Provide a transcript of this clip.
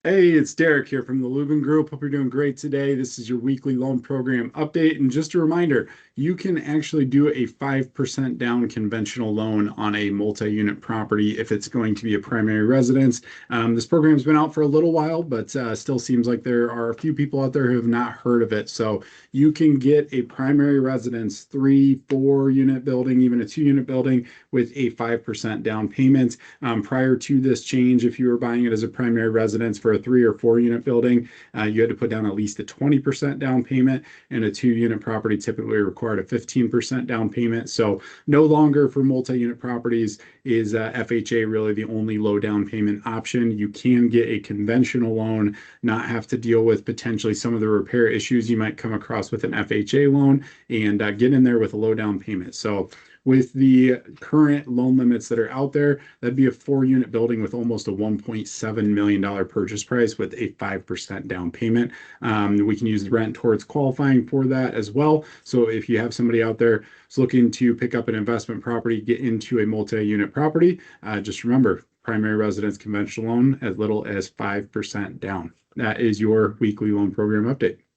Hey, it's Derek here from the Lubin Group. Hope you're doing great today. This is your weekly loan program update. And just a reminder, you can actually do a 5% down conventional loan on a multi-unit property if it's going to be a primary residence. This program's been out for a little while, but still seems like there are a few people out there who have not heard of it. So you can get a primary residence, 3, 4 unit building, even a 2 unit building with a 5% down payment. Prior to this change, if you were buying it as a primary residence for a 3 or 4 unit building, you had to put down at least a 20% down payment, and a 2 unit property typically required a 15% down payment. So no longer for multi-unit properties is FHA really the only low down payment option. You can get a conventional loan, not have to deal with potentially some of the repair issues you might come across with an FHA loan, and get in there with a low down payment. So with the current loan limits that are out there, that'd be a 4 unit building with almost a $1.7 million purchase price with a 5% down payment. We can use the rent towards qualifying for that as well. So if you have somebody out there who's looking to pick up an investment property, get into a multi-unit property, just remember primary residence conventional loan as little as 5% down. That is your weekly loan program update.